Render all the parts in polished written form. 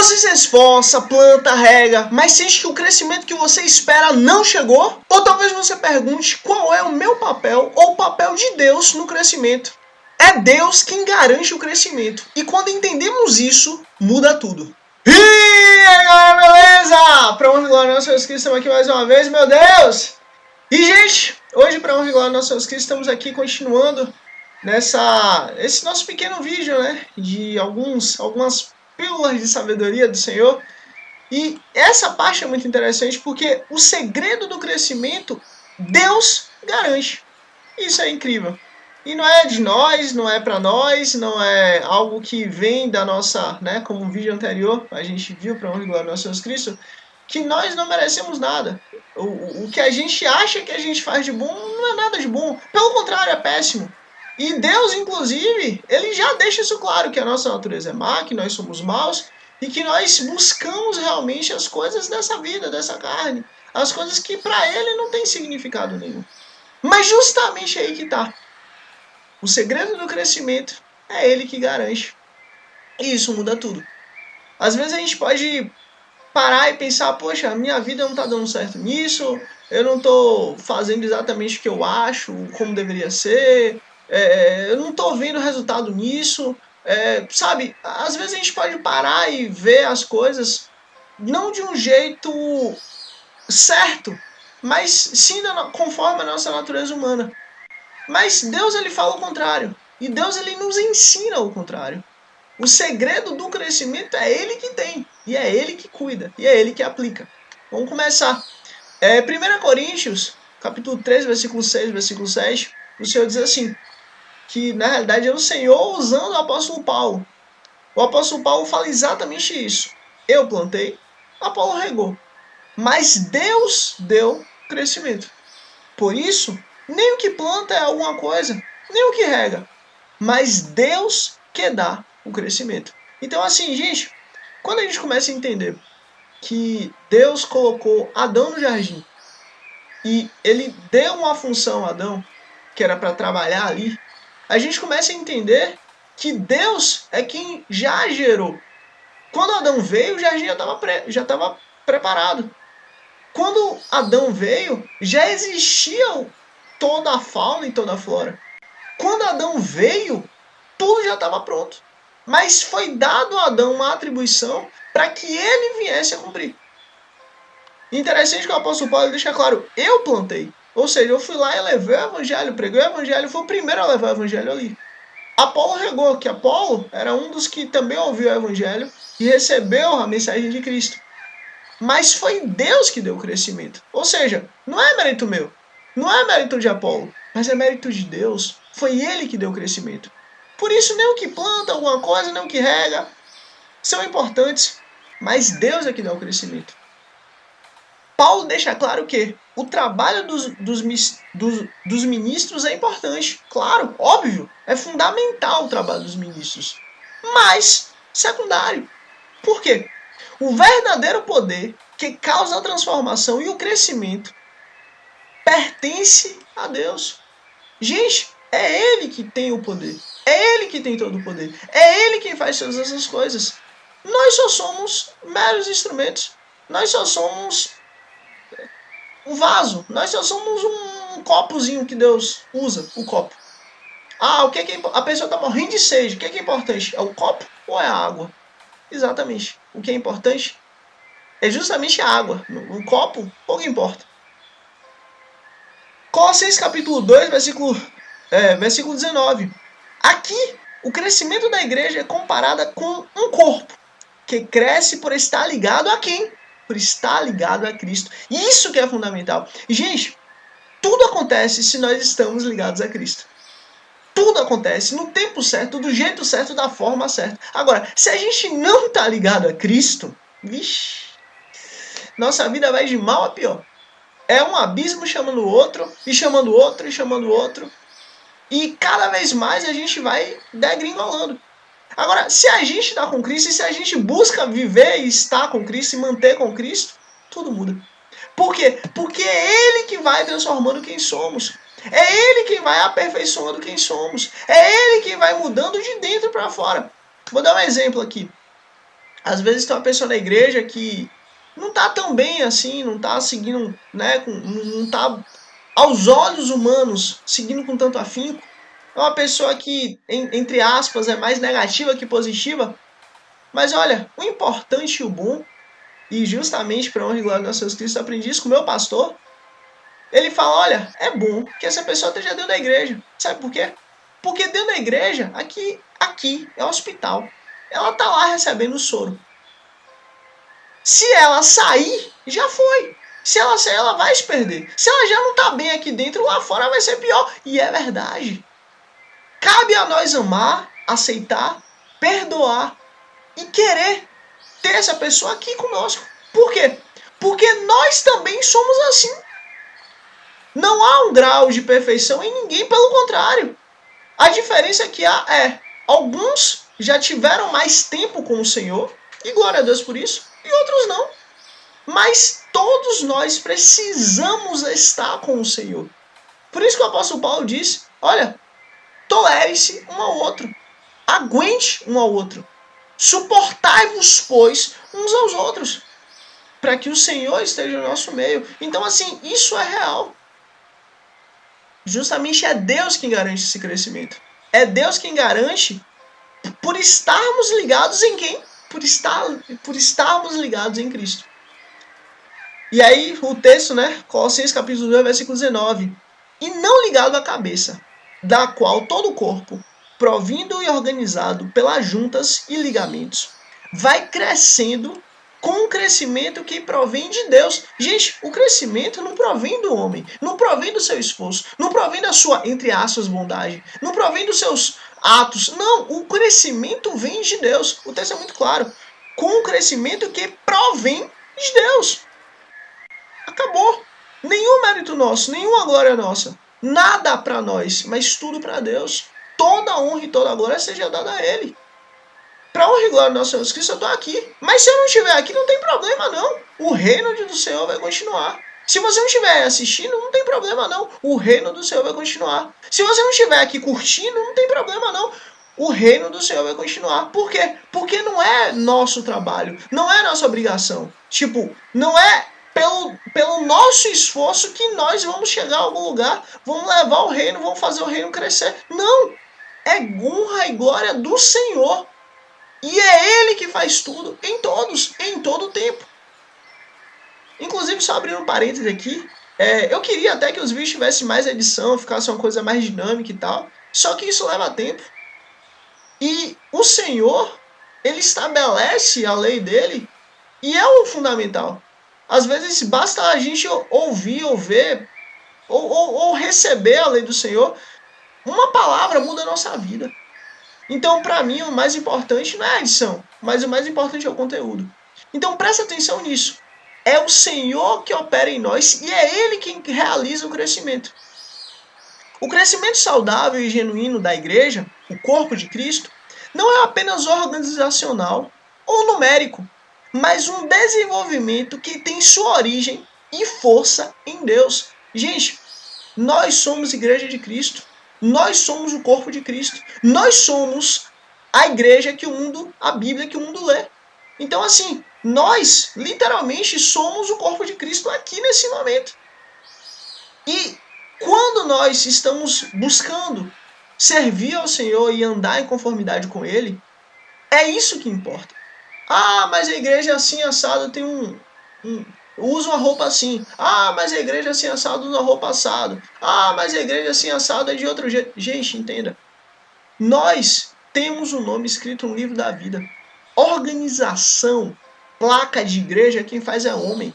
Você se esforça, planta, rega, mas sente que o crescimento que você espera não chegou? Ou talvez você pergunte qual é o meu papel ou o papel de Deus no crescimento. É Deus quem garante o crescimento. E quando entendemos isso, muda tudo. E aí, galera, beleza? Pra honra e glória nosso Deus Cristo, estamos aqui mais uma vez, meu Deus! E, gente, hoje, pra honra e glória nosso Deus Cristo, estamos aqui continuando esse nosso pequeno vídeo, né? De algumas pílulas de sabedoria do Senhor. E essa parte é muito interessante porque o segredo do crescimento, Deus garante. Isso é incrível. E não é de nós, não é para nós, não é algo que vem da nossa, né, como o vídeo anterior, a gente viu para onde glória nosso Jesus Cristo, que nós não merecemos nada. O que a gente acha que a gente faz de bom não é nada de bom. Pelo contrário, é péssimo. E Deus, inclusive, ele já deixa isso claro, que a nossa natureza é má, que nós somos maus, e que nós buscamos realmente as coisas dessa vida, dessa carne, as coisas que para ele não tem significado nenhum. Mas justamente aí que está. O segredo do crescimento é ele que garante. E isso muda tudo. Às vezes a gente pode parar e pensar, poxa, a minha vida não está dando certo nisso, eu não estou fazendo exatamente o que eu acho, como deveria ser, eu não estou vendo resultado nisso. Sabe, às vezes a gente pode parar e ver as coisas não de um jeito certo, mas sim conforme a nossa natureza humana. Mas Deus, ele fala o contrário. E Deus, ele nos ensina o contrário. O segredo do crescimento é ele que tem. E é ele que cuida. E é ele que aplica. Vamos começar. 1 Coríntios, capítulo 3, versículo 6, versículo 7. O Senhor diz assim, que na realidade é o Senhor usando o apóstolo Paulo. O apóstolo Paulo fala exatamente isso. Eu plantei, Apolo regou. Mas Deus deu crescimento. Por isso, nem o que planta é alguma coisa, nem o que rega, mas Deus que dá o crescimento. Então, assim, gente, quando a gente começa a entender que Deus colocou Adão no jardim e ele deu uma função a Adão, que era para trabalhar ali, a gente começa a entender que Deus é quem já gerou. Quando Adão veio, o jardim já estava preparado. Quando Adão veio, já existia toda a fauna e toda a flora. Quando Adão veio, tudo já estava pronto. Mas foi dado a Adão uma atribuição para que ele viesse a cumprir. Interessante que o apóstolo Paulo deixa claro, eu plantei. Ou seja, eu fui lá e levei o evangelho, preguei o evangelho, foi o primeiro a levar o evangelho ali. Apolo regou, que Apolo era um dos que também ouviu o evangelho e recebeu a mensagem de Cristo. Mas foi Deus que deu o crescimento. Ou seja, não é mérito meu, não é mérito de Apolo, mas é mérito de Deus. Foi ele que deu o crescimento. Por isso, nem o que planta alguma coisa, nem o que rega, são importantes, mas Deus é que dá o crescimento. Paulo deixa claro que o trabalho dos ministros é importante. Claro, óbvio, é fundamental o trabalho dos ministros. Mas secundário. Por quê? O verdadeiro poder que causa a transformação e o crescimento pertence a Deus. Gente, é Ele que tem o poder. É Ele que tem todo o poder. É Ele quem faz todas essas coisas. Nós só somos meros instrumentos. Nós só somos um vaso. Nós só somos um copozinho que Deus usa, o copo. O que é a pessoa está morrendo de sede. O que é importante? É o copo ou é a água? Exatamente. O que é importante é justamente a água. Um copo, pouco importa. Colossenses capítulo 2, versículo 19. Aqui, o crescimento da igreja é comparado com um corpo que cresce por estar ligado a quem? Por estar ligado a Cristo. Isso que é fundamental. Gente, tudo acontece se nós estamos ligados a Cristo. Tudo acontece no tempo certo, do jeito certo, da forma certa. Agora, se a gente não está ligado a Cristo, vixe, nossa vida vai de mal a pior. É um abismo chamando o outro, e chamando o outro, e chamando o outro. E cada vez mais a gente vai degringolando. Agora, se a gente está com Cristo, e se a gente busca viver e estar com Cristo, e manter com Cristo, tudo muda. Por quê? Porque é Ele que vai transformando quem somos. É Ele quem vai aperfeiçoando quem somos. É Ele quem vai mudando de dentro para fora. Vou dar um exemplo aqui. Às vezes tem uma pessoa na igreja que não tá tão bem assim, não tá seguindo, né, não tá aos olhos humanos seguindo com tanto afinco. É uma pessoa que, entre aspas, é mais negativa que positiva. Mas olha, o importante e o bom, e justamente para honra e glória de nosso Jesus Cristo, eu aprendi isso com o meu pastor. Ele fala, olha, é bom que essa pessoa esteja dentro da igreja. Sabe por quê? Porque dentro da igreja, aqui é o hospital. Ela tá lá recebendo o soro. Se ela sair, já foi. Se ela sair, ela vai se perder. Se ela já não tá bem aqui dentro, lá fora vai ser pior. E é verdade. Cabe a nós amar, aceitar, perdoar e querer ter essa pessoa aqui conosco. Por quê? Porque nós também somos assim. Não há um grau de perfeição em ninguém, pelo contrário. A diferença que há é, alguns já tiveram mais tempo com o Senhor, e glória a Deus por isso, e outros não. Mas todos nós precisamos estar com o Senhor. Por isso que o apóstolo Paulo diz, olha, tolere-se um ao outro, aguente um ao outro, suportai-vos, pois, uns aos outros, para que o Senhor esteja no nosso meio. Então, assim, isso é real. Justamente é Deus quem garante esse crescimento. É Deus quem garante por estarmos ligados em quem? Por estarmos ligados em Cristo. E aí o texto, né? Colossenses capítulo 2, versículo 19. E não ligado à cabeça, da qual todo o corpo, provindo e organizado pelas juntas e ligamentos, vai crescendo com um crescimento que provém de Deus. Gente, o crescimento não provém do homem, não provém do seu esforço, não provém da sua, entre aspas, bondade, não provém dos seus atos. Não, o crescimento vem de Deus. O texto é muito claro. Com um crescimento que provém de Deus. Acabou. Nenhum mérito nosso, nenhuma glória nossa. Nada para nós, mas tudo para Deus. Toda a honra e toda a glória seja dada a Ele. Para honra e glória do nosso Senhor Cristo, eu estou aqui. Mas se eu não estiver aqui, não tem problema não. O reino do Senhor vai continuar. Se você não estiver assistindo, não tem problema não. O reino do Senhor vai continuar. Se você não estiver aqui curtindo, não tem problema não. O reino do Senhor vai continuar. Por quê? Porque não é nosso trabalho, não é nossa obrigação. Tipo, não é pelo nosso esforço que nós vamos chegar a algum lugar, vamos levar o reino, vamos fazer o reino crescer. Não! É honra e glória do Senhor. E é Ele que faz tudo, em todos, em todo o tempo. Inclusive, só abrindo um parênteses aqui, eu queria até que os vídeos tivessem mais edição, ficasse uma coisa mais dinâmica e tal, só que isso leva tempo. E o Senhor, Ele estabelece a lei dele, e é o fundamental. Às vezes basta a gente ouvir, ou ver, ou receber a lei do Senhor, uma palavra muda a nossa vida. Então, para mim, o mais importante não é a edição, mas o mais importante é o conteúdo. Então, presta atenção nisso. É o Senhor que opera em nós e é Ele quem realiza o crescimento. O crescimento saudável e genuíno da igreja, o corpo de Cristo, não é apenas organizacional ou numérico, mas um desenvolvimento que tem sua origem e força em Deus. Gente, nós somos igreja de Cristo. Nós somos o corpo de Cristo. Nós somos a igreja que o mundo, a Bíblia que o mundo lê. Então, assim, nós literalmente somos o corpo de Cristo aqui nesse momento. E quando nós estamos buscando servir ao Senhor e andar em conformidade com Ele, é isso que importa. Ah, mas a igreja assim assada tem usa uma roupa assim. Ah, mas a igreja assim assado usa uma roupa assado. Ah, mas a igreja assim assado é de outro jeito. Gente, entenda. Nós temos um nome escrito no livro da vida. Organização, placa de igreja, quem faz é homem.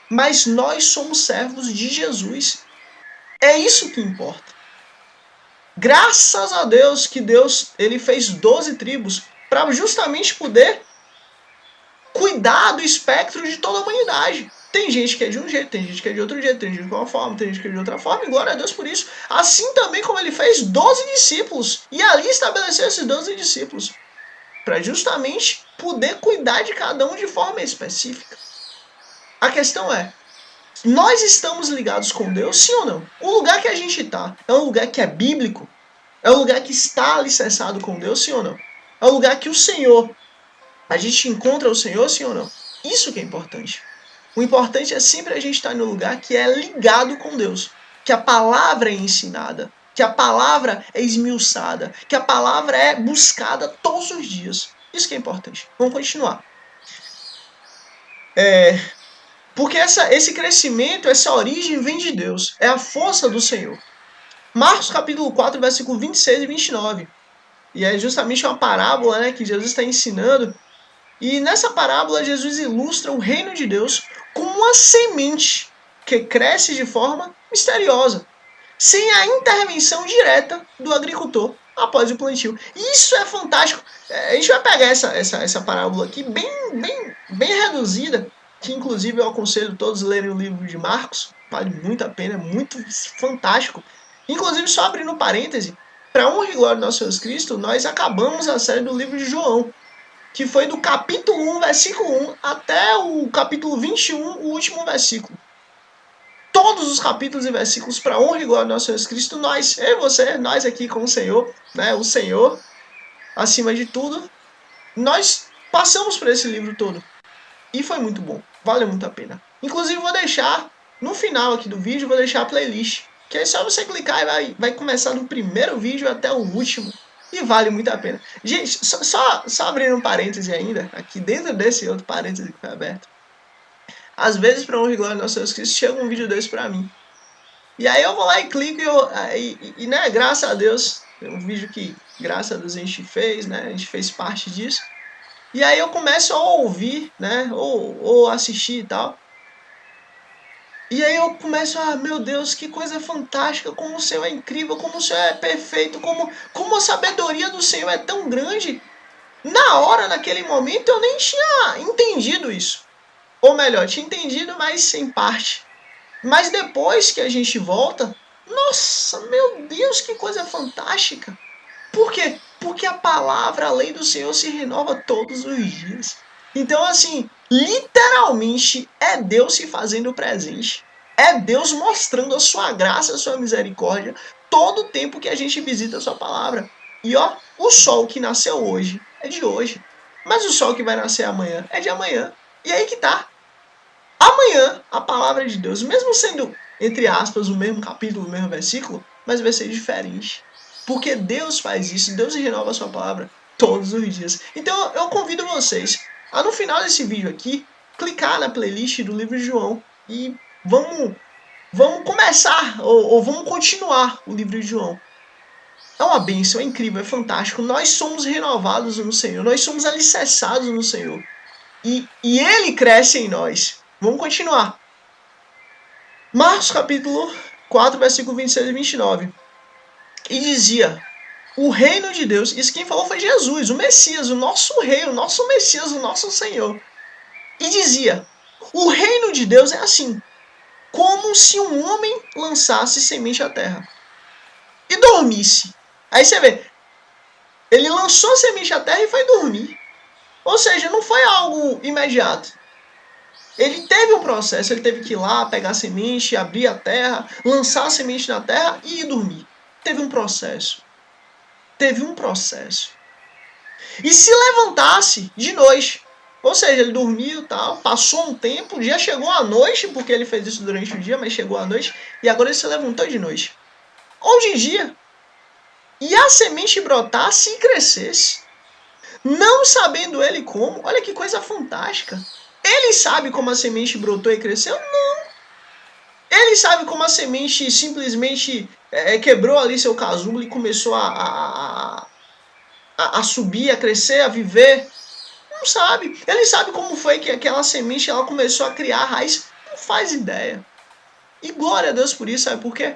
Mas nós somos servos de Jesus. É isso que importa. Graças a Deus que Deus ele fez 12 tribos para justamente poder cuidar do espectro de toda a humanidade. Tem gente que é de um jeito, tem gente que é de outro jeito, tem gente que é de uma forma, tem gente que é de outra forma, e glória a Deus por isso. Assim também como ele fez 12 discípulos, e ali estabeleceu esses 12 discípulos, para justamente poder cuidar de cada um de forma específica. A questão é, nós estamos ligados com Deus, sim ou não? O lugar que a gente está é um lugar que é bíblico? É um lugar que está alicerçado com Deus, sim ou não? É um lugar que o Senhor A gente encontra o Senhor, sim ou não? Isso que é importante. O importante é sempre a gente estar no lugar que é ligado com Deus. Que a palavra é ensinada. Que a palavra é esmiuçada. Que a palavra é buscada todos os dias. Isso que é importante. Vamos continuar. Porque esse crescimento, essa origem vem de Deus. É a força do Senhor. Marcos capítulo 4, versículo 26 e 29. E é justamente uma parábola, né, que Jesus está ensinando. E nessa parábola, Jesus ilustra o reino de Deus como uma semente que cresce de forma misteriosa, sem a intervenção direta do agricultor após o plantio. Isso é fantástico. A gente vai pegar essa parábola aqui bem reduzida, que inclusive eu aconselho todos a lerem o livro de Marcos, vale muito a pena, é muito fantástico. Inclusive, só abrindo parêntese, para honra e glória do nosso Jesus Cristo, nós acabamos a série do livro de João, que foi do capítulo 1, versículo 1, até o capítulo 21, o último versículo. Todos os capítulos e versículos, para honra e glória do nosso Jesus Cristo, nós, eu e você, nós aqui com o Senhor, né, o Senhor, acima de tudo, nós passamos por esse livro todo. E foi muito bom, vale muito a pena. Inclusive, vou deixar, no final aqui do vídeo, vou deixar a playlist, que aí só você clicar e vai começar do primeiro vídeo até o último. E vale muito a pena. Gente, só abrindo um parêntese ainda, aqui dentro desse outro parêntese que foi aberto. Às vezes, para honra e glória do nosso Jesus Cristo, chega um vídeo desse para mim. E aí eu vou lá e clico e né, graças a Deus, é um vídeo que, graças a Deus, a gente fez, né, a gente fez parte disso. E aí eu começo a ouvir, né, ou assistir e tal. E aí eu começo a, meu Deus, que coisa fantástica, como o Senhor é incrível, como o Senhor é perfeito, como a sabedoria do Senhor é tão grande. Na hora, naquele momento, eu nem tinha entendido isso. Ou melhor, tinha entendido, mas em parte. Mas depois que a gente volta, nossa, meu Deus, que coisa fantástica. Por quê? Porque a palavra, a lei do Senhor se renova todos os dias. Então, assim, literalmente é Deus se fazendo presente. É Deus mostrando a sua graça, a sua misericórdia, todo o tempo que a gente visita a sua palavra. E ó, o sol que nasceu hoje é de hoje. Mas o sol que vai nascer amanhã é de amanhã. E aí que tá. Amanhã, a palavra de Deus, mesmo sendo, entre aspas, o mesmo capítulo, o mesmo versículo, mas vai ser diferente. Porque Deus faz isso, Deus renova a sua palavra todos os dias. Então eu convido vocês a, no final desse vídeo aqui, clicar na playlist do livro de João e vamos começar, ou vamos continuar o livro de João. É uma bênção, é incrível, é fantástico. Nós somos renovados no Senhor, nós somos alicerçados no Senhor. E Ele cresce em nós. Vamos continuar. Marcos capítulo 4, versículo 26 e 29. E dizia, o reino de Deus, isso quem falou foi Jesus, o Messias, o nosso rei, o nosso Messias, o nosso Senhor. E dizia, o reino de Deus é assim, como se um homem lançasse semente à terra e dormisse. Aí você vê, ele lançou a semente à terra e foi dormir. Ou seja, não foi algo imediato. Ele teve um processo, ele teve que ir lá, pegar a semente, abrir a terra, lançar a semente na terra e ir dormir. Teve um processo. Teve um processo. E se levantasse de noite, ou seja, ele dormiu e tal, passou um tempo, já chegou a noite, porque ele fez isso durante o dia, mas chegou a noite, e agora ele se levantou de noite. Ou de dia. E a semente brotasse e crescesse. Não sabendo ele como, olha que coisa fantástica. Ele sabe como a semente brotou e cresceu? Não. Ele sabe como a semente simplesmente quebrou ali seu casulo e começou a subir, a crescer, a viver? Não sabe. Ele sabe como foi que aquela semente ela começou a criar raiz? Não faz ideia. E glória a Deus por isso, sabe por quê?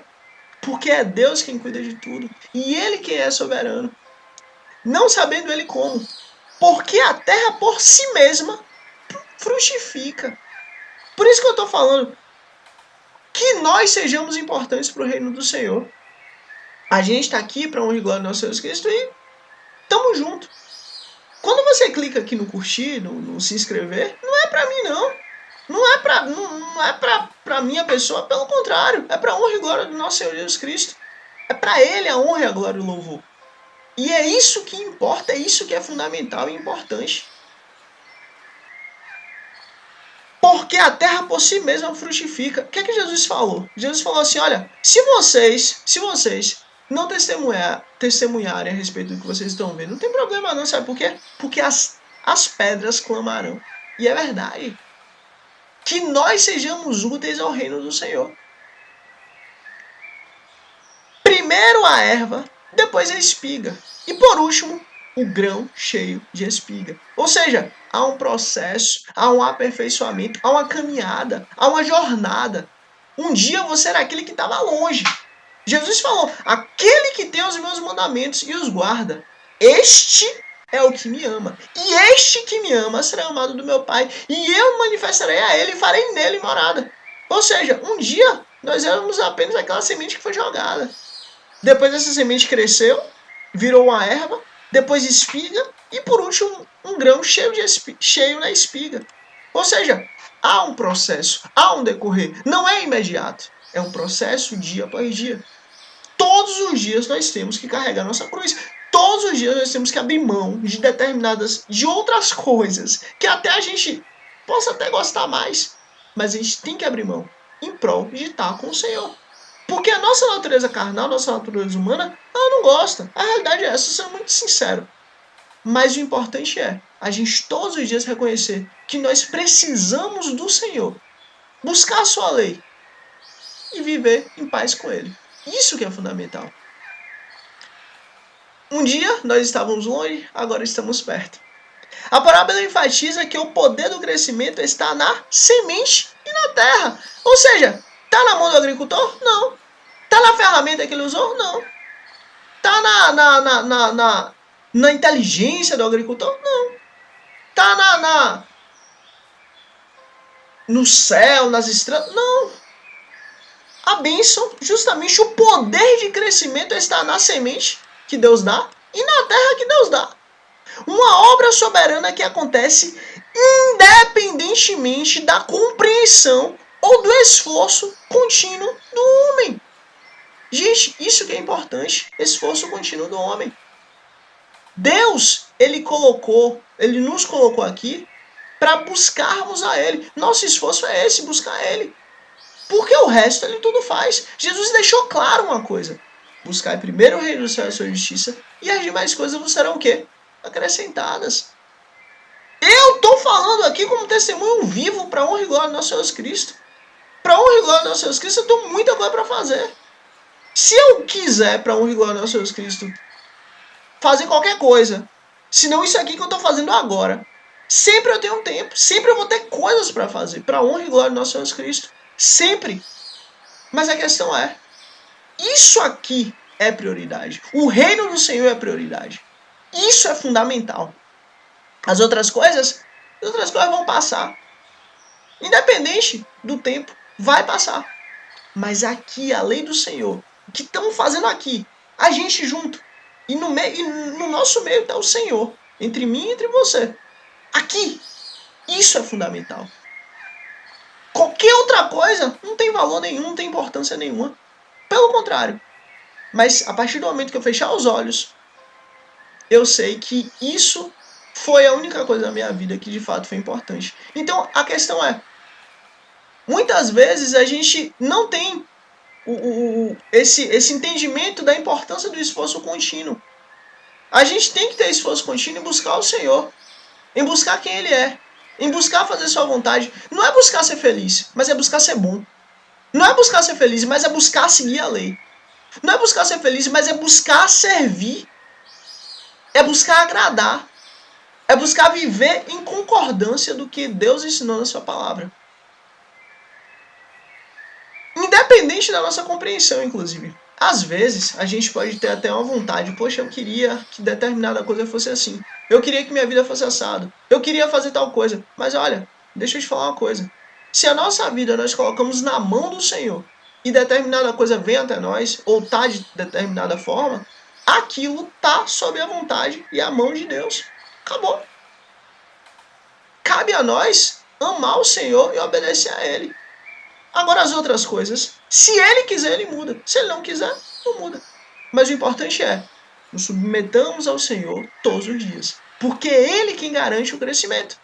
Porque é Deus quem cuida de tudo. E Ele quem é soberano. Não sabendo Ele como. Porque a terra por si mesma frutifica. Por isso que eu estou falando que nós sejamos importantes para o reino do Senhor. A gente está aqui para honra e glória do nosso Jesus Cristo e tamo junto. Quando você clica aqui no curtir, no se inscrever, não é para mim não. Não é para minha pessoa, pelo contrário, é para honra e glória do nosso Senhor Jesus Cristo. É para Ele a honra, a glória e o louvor. E é isso que importa, é isso que é fundamental e importante. porque a terra por si mesma frutifica. O que é que Jesus falou? Jesus falou assim, olha, se vocês não testemunharem a respeito do que vocês estão vendo, não tem problema não, sabe por quê? Porque as pedras clamarão. E é verdade. Que nós sejamos úteis ao reino do Senhor. Primeiro a erva, depois a espiga. E por último, o grão cheio de espiga. Ou seja, há um processo, há um aperfeiçoamento, há uma caminhada, há uma jornada. Um dia você era aquele que estava longe. Jesus falou, aquele que tem os meus mandamentos e os guarda, este é o que me ama. E este que me ama será amado do meu Pai. E eu manifestarei a ele e farei nele morada. Ou seja, um dia nós éramos apenas aquela semente que foi jogada. Depois essa semente cresceu, virou uma erva, depois espiga e por último um grão cheio na espiga. Ou seja, há um processo, há um decorrer. Não é imediato, é um processo dia após dia. Todos os dias nós temos que carregar nossa cruz. Todos os dias nós temos que abrir mão de outras coisas que até a gente possa até gostar mais, mas a gente tem que abrir mão em prol de estar com o Senhor. Porque a nossa natureza carnal, a nossa natureza humana, ela não gosta. A realidade é essa, sendo muito sincero. Mas o importante é a gente todos os dias reconhecer que nós precisamos do Senhor, buscar a sua lei e viver em paz com Ele. Isso que é fundamental. Um dia nós estávamos longe, agora estamos perto. A parábola enfatiza que o poder do crescimento está na semente e na terra. Ou seja, está na mão do agricultor? Não. Está na ferramenta que ele usou? Não. Está na inteligência do agricultor? Não. Está no céu, nas estrelas? Não. A bênção, justamente o poder de crescimento está na semente que Deus dá e na terra que Deus dá. Uma obra soberana que acontece independentemente da compreensão ou do esforço contínuo do homem. Gente, isso que é importante, esforço contínuo do homem. Deus, ele nos colocou aqui para buscarmos a Ele. Nosso esforço é esse, buscar Ele. Porque o resto Ele tudo faz. Jesus deixou claro uma coisa. Buscar primeiro o reino do céu e a sua justiça, e as demais coisas vos serão o quê? Acrescentadas. Eu estou falando aqui como testemunho vivo para honra e glória do nosso Jesus Cristo. Para honra e glória do nosso Jesus Cristo, eu tenho muita coisa para fazer. Se eu quiser, para honra e glória do nosso Jesus Cristo, fazer qualquer coisa, senão isso aqui que eu estou fazendo agora, sempre eu tenho tempo, sempre eu vou ter coisas para fazer, para honra e glória do nosso Jesus Cristo. Sempre. Mas a questão é, isso aqui é prioridade. O reino do Senhor é prioridade. Isso é fundamental. As outras coisas vão passar. Independente do tempo, vai passar. Mas aqui, a lei do Senhor, o que estamos fazendo aqui, a gente junto. E no nosso meio está o Senhor. Entre mim e entre você. Aqui. Isso é fundamental. Qualquer outra coisa não tem valor nenhum, não tem importância nenhuma. Pelo contrário. Mas a partir do momento que eu fechar os olhos, eu sei que isso foi a única coisa da minha vida que de fato foi importante. Então a questão é, muitas vezes a gente não tem esse entendimento da importância do esforço contínuo. A gente tem que ter esforço contínuo em buscar o Senhor, em buscar quem Ele é, em buscar fazer sua vontade. Não é buscar ser feliz, mas é buscar ser bom. Não é buscar ser feliz, mas é buscar seguir a lei. Não é buscar ser feliz, mas é buscar servir. É buscar agradar. É buscar viver em concordância do que Deus ensinou na sua palavra. Independente da nossa compreensão, inclusive. Às vezes, a gente pode ter até uma vontade. Poxa, eu queria que determinada coisa fosse assim. Eu queria que minha vida fosse assado. Eu queria fazer tal coisa. Mas olha, deixa eu te falar uma coisa. Se a nossa vida nós colocamos na mão do Senhor e determinada coisa vem até nós, ou está de determinada forma, aquilo está sob a vontade e a mão de Deus. Acabou. Cabe a nós amar o Senhor e obedecer a Ele. Agora as outras coisas, se Ele quiser, Ele muda. Se Ele não quiser, não muda. Mas o importante é, nos submetamos ao Senhor todos os dias. Porque é Ele quem garante o crescimento.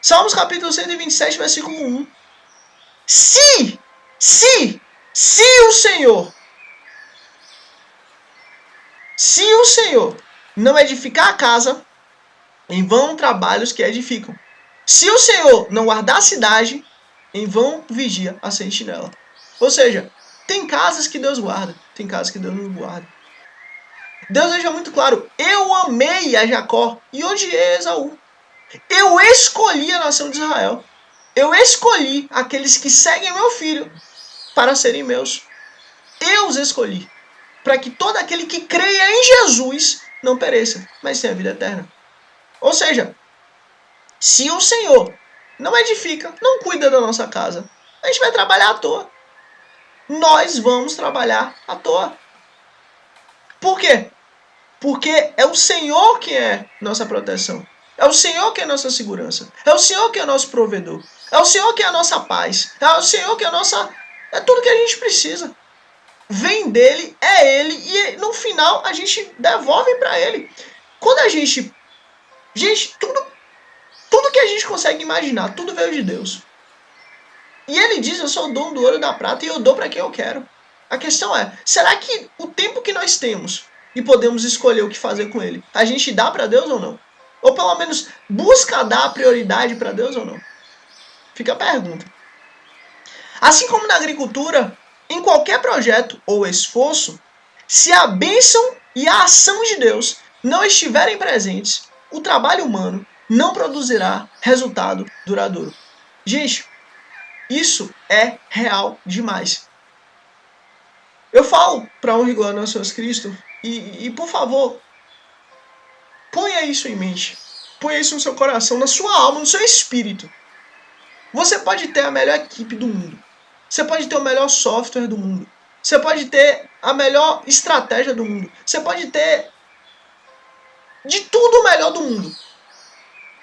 Salmos capítulo 127, versículo 1. Se o Senhor não edificar a casa, em vão trabalhos que edificam. Se o Senhor não guardar a cidade, em vão vigia a sentinela. Ou seja, tem casas que Deus guarda, tem casas que Deus não guarda. Deus deixa muito claro, eu amei a Jacó e odiei a Esaú. Eu escolhi a nação de Israel. Eu escolhi aqueles que seguem meu filho para serem meus. Eu os escolhi para que todo aquele que creia em Jesus não pereça, mas tenha vida eterna. Ou seja, se o Senhor não edifica, não cuida da nossa casa, a gente vai trabalhar à toa. Nós vamos trabalhar à toa. Por quê? Porque é o Senhor que é nossa proteção. É o Senhor que é nossa segurança. É o Senhor que é nosso provedor. É o Senhor que é a nossa paz. É o Senhor que é a nossa... É tudo que a gente precisa. Vem dele, é ele, e no final a gente devolve para ele. Quando a gente... Gente, tudo que a gente consegue imaginar, tudo veio de Deus. E ele diz, eu sou o dono do ouro e da prata e eu dou para quem eu quero. A questão é, será que o tempo que nós temos e podemos escolher o que fazer com ele, a gente dá para Deus ou não? Ou pelo menos busca dar prioridade para Deus ou não? Fica a pergunta. Assim como na agricultura, em qualquer projeto ou esforço, se a bênção e a ação de Deus não estiverem presentes, o trabalho humano não produzirá resultado duradouro. Gente, isso é real demais. Eu falo para honra e glória ao Senhor Cristo e por favor, ponha isso em mente. Ponha isso no seu coração, na sua alma, no seu espírito. Você pode ter a melhor equipe do mundo. Você pode ter o melhor software do mundo. Você pode ter a melhor estratégia do mundo. Você pode ter de tudo o melhor do mundo.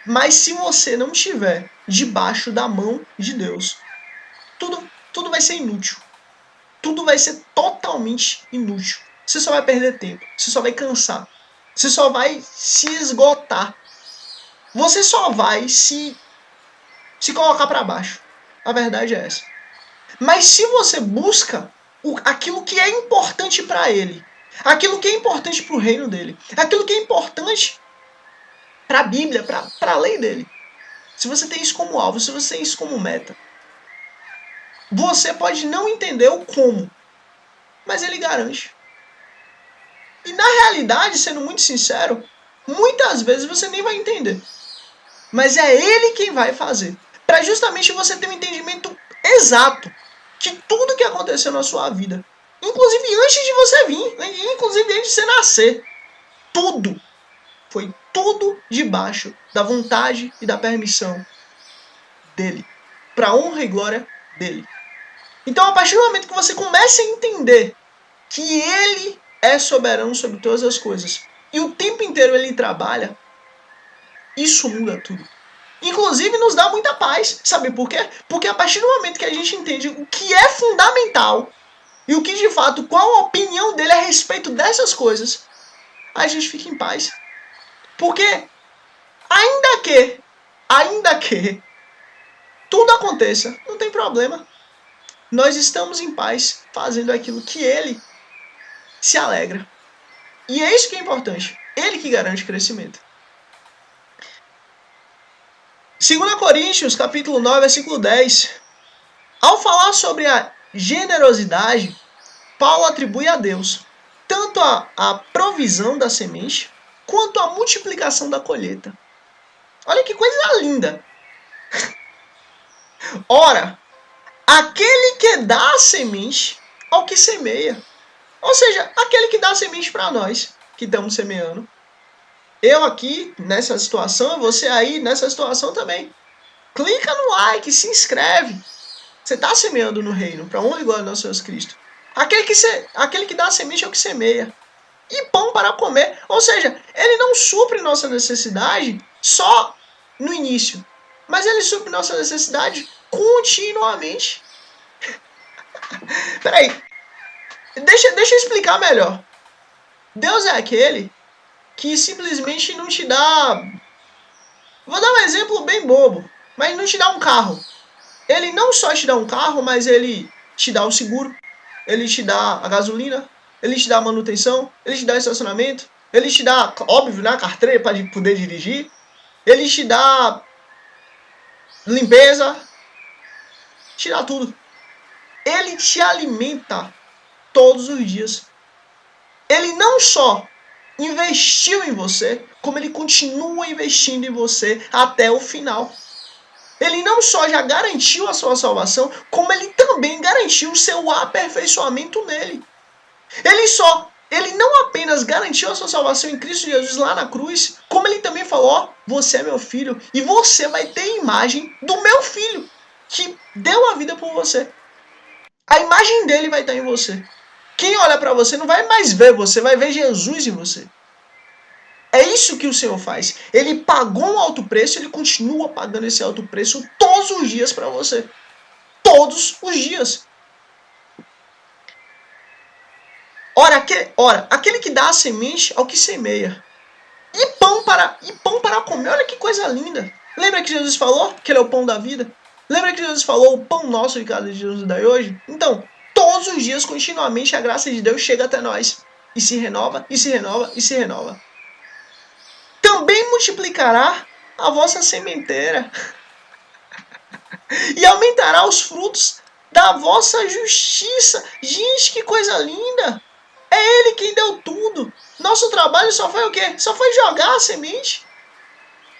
Mas se você não estiver debaixo da mão de Deus, tudo vai ser inútil. Tudo vai ser totalmente inútil. Você só vai perder tempo. Você só vai cansar. Você só vai se esgotar. Você só vai se colocar para baixo. A verdade é essa. Mas se você busca aquilo que é importante para ele, aquilo que é importante para o reino dele, aquilo que é importante para a Bíblia, para a lei dele, se você tem isso como alvo, se você tem isso como meta, você pode não entender o como, mas ele garante. E na realidade, sendo muito sincero, muitas vezes você nem vai entender. Mas é ele quem vai fazer. Para justamente você ter um entendimento exato de tudo que aconteceu na sua vida. Inclusive antes de você vir, inclusive antes de você nascer. Tudo. Foi tudo debaixo da vontade e da permissão dele. Para honra e glória dele. Então, a partir do momento que você começa a entender que ele é soberano sobre todas as coisas e o tempo inteiro ele trabalha, isso muda tudo. Inclusive nos dá muita paz. Sabe por quê? Porque a partir do momento que a gente entende o que é fundamental e o que de fato, qual a opinião dele a respeito dessas coisas, a gente fica em paz. Porque ainda que tudo aconteça, não tem problema. Nós estamos em paz fazendo aquilo que ele se alegra. E é isso que é importante. Ele que garante crescimento. 2 Coríntios, capítulo 9, versículo 10. Ao falar sobre a generosidade, Paulo atribui a Deus tanto a provisão da semente, quanto a multiplicação da colheita. Olha que coisa linda. Ora, aquele que dá a semente ao que semeia. Ou seja, aquele que dá a semente para nós, que estamos semeando. Eu aqui, nessa situação, você aí, nessa situação também. Clica no like, se inscreve. Você está semeando no reino, para honra e glória do nosso Jesus Cristo. Aquele que dá a semente é o que semeia. E pão para comer. Ou seja, ele não supre nossa necessidade só no início. Mas ele supre nossa necessidade continuamente. Peraí. Deixa eu explicar melhor. Deus é aquele que simplesmente não te dá... Vou dar um exemplo bem bobo. mas não te dá um carro. Ele não só te dá um carro, mas ele te dá o seguro, ele te dá a gasolina, ele te dá a manutenção, ele te dá o estacionamento, ele te dá, óbvio, né, a carteira para poder dirigir, ele te dá limpeza, te dá tudo. Ele te alimenta todos os dias. Ele não só investiu em você, como ele continua investindo em você até o final. Ele não só já garantiu a sua salvação, como ele também garantiu o seu aperfeiçoamento nele. Ele não apenas garantiu a sua salvação em Cristo Jesus lá na cruz, como ele também falou, ó, você é meu filho e você vai ter a imagem do meu filho, que deu a vida por você. A imagem dele vai estar em você. Quem olha para você não vai mais ver você, vai ver Jesus em você. É isso que o Senhor faz. Ele pagou um alto preço, ele continua pagando esse alto preço todos os dias para você. Todos os dias. Ora, aquele que dá a semente ao que semeia. E pão para comer. Olha que coisa linda. Lembra que Jesus falou que ele é o pão da vida? Lembra que Jesus falou o pão nosso de cada dia nos dá hoje? Então, todos os dias, continuamente, a graça de Deus chega até nós. E se renova, e se renova, e se renova. Também multiplicará a vossa sementeira. E aumentará os frutos da vossa justiça. Gente, que coisa linda. É Ele quem deu tudo. Nosso trabalho só foi o quê? Só foi jogar a semente.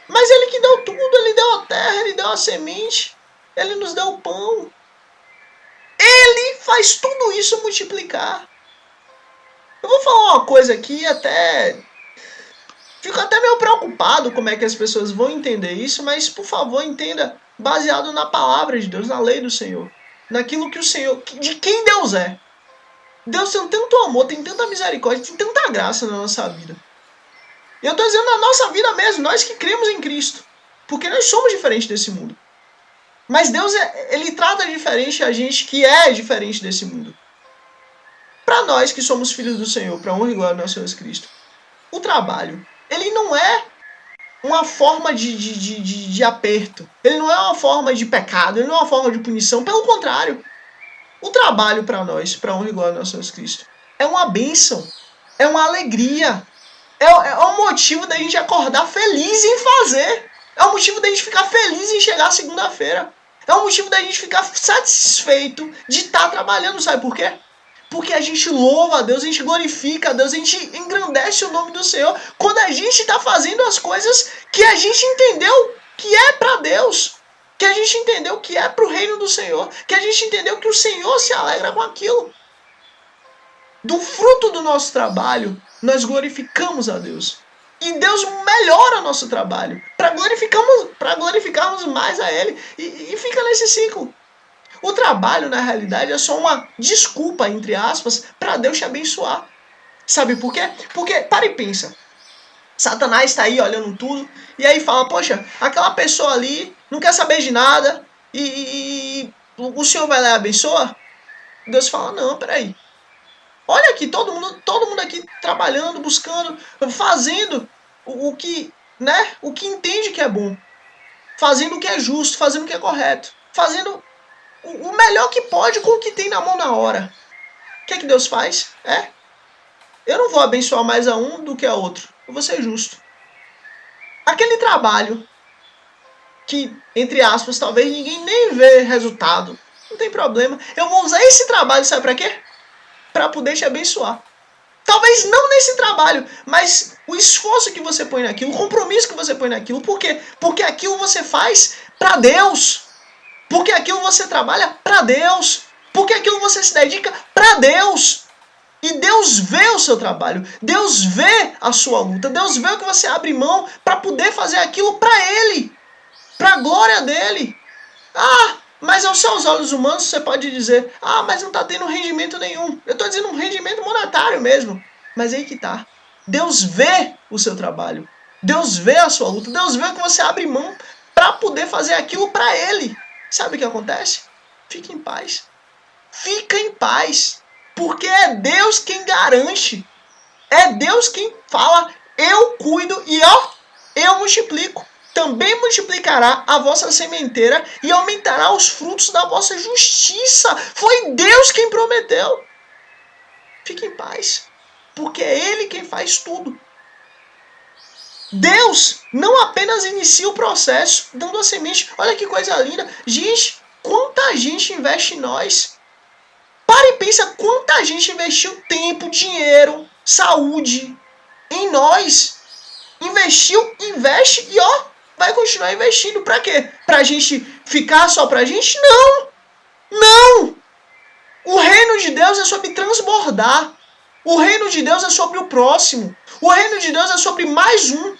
Mas Ele que deu tudo. Ele deu a terra, Ele deu a semente. Ele nos deu o pão. Ele faz tudo isso multiplicar. Eu vou falar uma coisa aqui até... Fico até meio preocupado como é que as pessoas vão entender isso, mas por favor entenda baseado na palavra de Deus, na lei do Senhor. Naquilo que o Senhor... De quem Deus é. Deus tem tanto amor, tem tanta misericórdia, tem tanta graça na nossa vida. Eu estou dizendo na nossa vida mesmo, nós que cremos em Cristo. Porque nós somos diferentes desse mundo. Mas Deus, Ele trata diferente a gente que é diferente desse mundo. Para nós que somos filhos do Senhor, para honra e glória do nosso Deus Cristo, o trabalho, ele não é uma forma de aperto. Ele não é uma forma de pecado, ele não é uma forma de punição. Pelo contrário, o trabalho para nós, para honra e glória do nosso Deus Cristo, é uma bênção, é uma alegria, é um motivo da gente acordar feliz em fazer. É um motivo da gente ficar feliz em chegar segunda-feira. É um motivo da gente ficar satisfeito de estar trabalhando. Sabe por quê? Porque a gente louva a Deus, a gente glorifica a Deus, a gente engrandece o nome do Senhor quando a gente está fazendo as coisas que a gente entendeu que é para Deus. Que a gente entendeu que é para o reino do Senhor. Que a gente entendeu que o Senhor se alegra com aquilo. Do fruto do nosso trabalho, nós glorificamos a Deus. E Deus melhora o nosso trabalho para glorificarmos mais a Ele. E fica nesse ciclo. O trabalho, na realidade, é só uma desculpa, entre aspas, para Deus te abençoar. Sabe por quê? Porque, para e pensa. Satanás está aí olhando tudo e aí fala, poxa, aquela pessoa ali não quer saber de nada e o Senhor vai lá e abençoa? Deus fala, não, peraí. Olha aqui, todo mundo aqui trabalhando, buscando, fazendo o que, né, o que entende que é bom. Fazendo o que é justo, fazendo o que é correto. Fazendo o melhor que pode com o que tem na mão na hora. O que é que Deus faz? Eu não vou abençoar mais a um do que a outro. Eu vou ser justo. Aquele trabalho que, entre aspas, talvez ninguém nem vê resultado. Não tem problema. Eu vou usar esse trabalho, sabe para quê? Para poder te abençoar. Talvez não nesse trabalho, mas o esforço que você põe naquilo, o compromisso que você põe naquilo. Por quê? Porque aquilo você faz para Deus. Porque aquilo você trabalha para Deus. Porque aquilo você se dedica para Deus. E Deus vê o seu trabalho. Deus vê a sua luta. Deus vê o que você abre mão para poder fazer aquilo para Ele. Para a glória dEle. Mas aos seus olhos humanos você pode dizer, mas não está tendo rendimento nenhum. Eu estou dizendo um rendimento monetário mesmo. Mas aí que tá. Deus vê o seu trabalho. Deus vê a sua luta. Deus vê o que você abre mão para poder fazer aquilo para Ele. Sabe o que acontece? Fica em paz. Fica em paz. Porque é Deus quem garante. É Deus quem fala, eu cuido e eu multiplico. também multiplicará a vossa sementeira e aumentará os frutos da vossa justiça. Foi Deus quem prometeu. Fique em paz, porque é Ele quem faz tudo. Deus não apenas inicia o processo dando a semente. Olha que coisa linda. Gente, quanta gente investe em nós. Para e pensa quanta gente investiu tempo, dinheiro, saúde em nós. Investiu, investe e vai continuar investindo. Para quê? Pra gente ficar só pra gente? Não! Não! O reino de Deus é sobre transbordar. O reino de Deus é sobre o próximo. O reino de Deus é sobre mais um.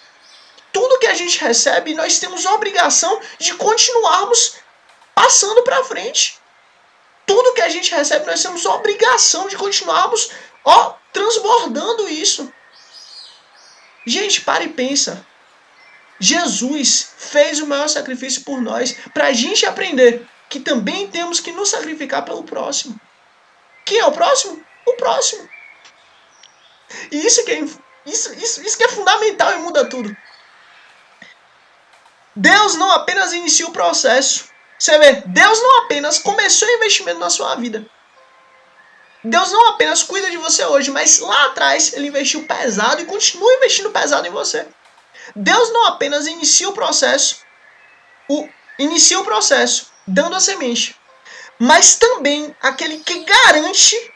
Tudo que a gente recebe, nós temos a obrigação de continuarmos passando para frente. Tudo que a gente recebe, nós temos a obrigação de continuarmos transbordando isso. Gente, para e pensa. Jesus fez o maior sacrifício por nós, para a gente aprender que também temos que nos sacrificar pelo próximo. Quem é o próximo? O próximo. E isso que é fundamental e muda tudo. Deus não apenas inicia o processo. Você vê, Deus não apenas começou o investimento na sua vida. Deus não apenas cuida de você hoje, mas lá atrás Ele investiu pesado e continua investindo pesado em você. Deus não apenas inicia o processo, dando a semente, mas também aquele que garante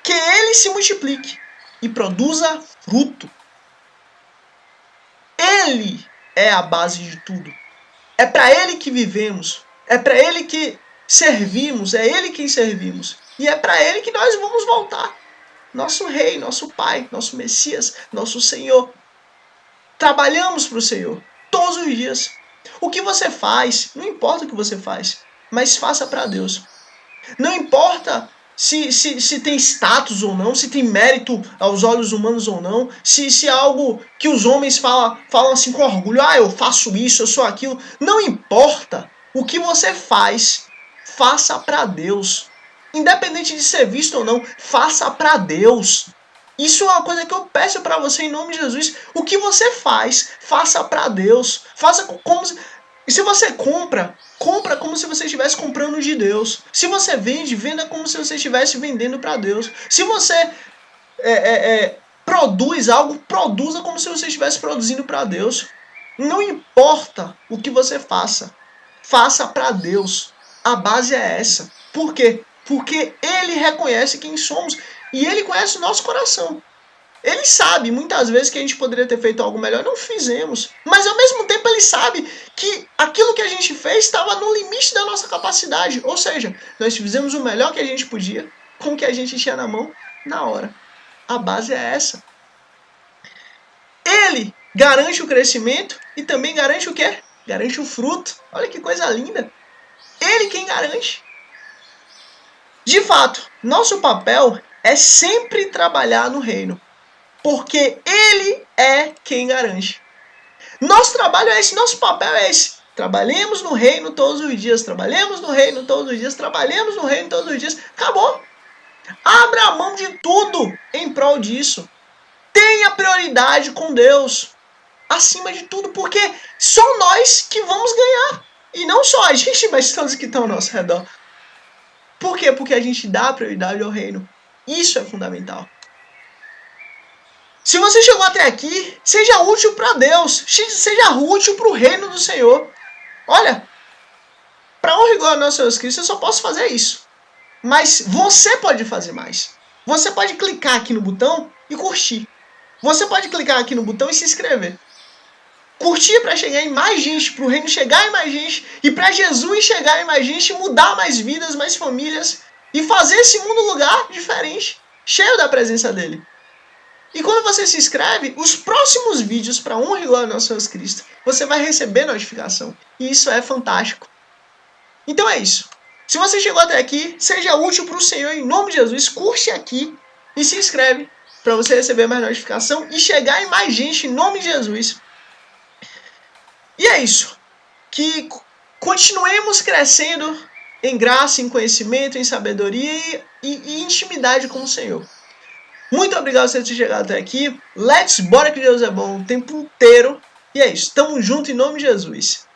que Ele se multiplique e produza fruto. Ele é a base de tudo. É para Ele que vivemos. É para Ele que servimos. É Ele quem servimos. E é para Ele que nós vamos voltar. Nosso Rei, nosso Pai, nosso Messias, nosso Senhor. Trabalhamos para o Senhor todos os dias. O que você faz, não importa o que você faz, mas faça para Deus. Não importa se tem status ou não, se tem mérito aos olhos humanos ou não, se é algo que os homens falam assim com orgulho, eu faço isso, eu sou aquilo. Não importa o que você faz, faça para Deus. Independente de ser visto ou não, faça para Deus. Isso é uma coisa que eu peço para você em nome de Jesus. O que você faz, faça para Deus. Faça como e se você compra como se você estivesse comprando de Deus. Se você vende, venda como se você estivesse vendendo para Deus. Se você produz algo, produza como se você estivesse produzindo para Deus. Não importa o que você faça para Deus. A base é essa. Por quê? Porque Ele reconhece quem somos e Ele conhece o nosso coração. Ele sabe, muitas vezes, que a gente poderia ter feito algo melhor, não fizemos. Mas, ao mesmo tempo, Ele sabe que aquilo que a gente fez estava no limite da nossa capacidade. Ou seja, nós fizemos o melhor que a gente podia, com o que a gente tinha na mão, na hora. A base é essa. Ele garante o crescimento e também garante o quê? Garante o fruto. Olha que coisa linda. Ele quem garante. De fato, nosso papel é sempre trabalhar no reino. Porque Ele é quem garante. Nosso trabalho é esse, nosso papel é esse. Trabalhemos no reino todos os dias, trabalhemos no reino todos os dias, trabalhemos no reino todos os dias. Acabou. Abra a mão de tudo em prol disso. Tenha prioridade com Deus. Acima de tudo, porque só nós que vamos ganhar. E não só a gente, mas todos que estão ao nosso redor. Por quê? Porque a gente dá prioridade ao reino. Isso é fundamental. Se você chegou até aqui, seja útil para Deus, seja útil para o reino do Senhor. Olha, para honra e glória do nosso Jesus Cristo, eu só posso fazer isso. Mas você pode fazer mais. Você pode clicar aqui no botão e curtir. Você pode clicar aqui no botão e se inscrever. Curtir para chegar em mais gente, para o reino chegar em mais gente, e para Jesus chegar em mais gente, mudar mais vidas, mais famílias, e fazer esse mundo um lugar diferente, cheio da presença dele. E quando você se inscreve, os próximos vídeos para honra e glória do nosso Jesus Cristo, você vai receber notificação. E isso é fantástico. Então é isso. Se você chegou até aqui, seja útil para o Senhor em nome de Jesus. Curte aqui e se inscreve para você receber mais notificação e chegar em mais gente em nome de Jesus. E é isso. Que continuemos crescendo em graça, em conhecimento, em sabedoria e intimidade com o Senhor. Muito obrigado por você ter chegado até aqui. Bora que Deus é bom o tempo inteiro. E é isso, tamo junto em nome de Jesus.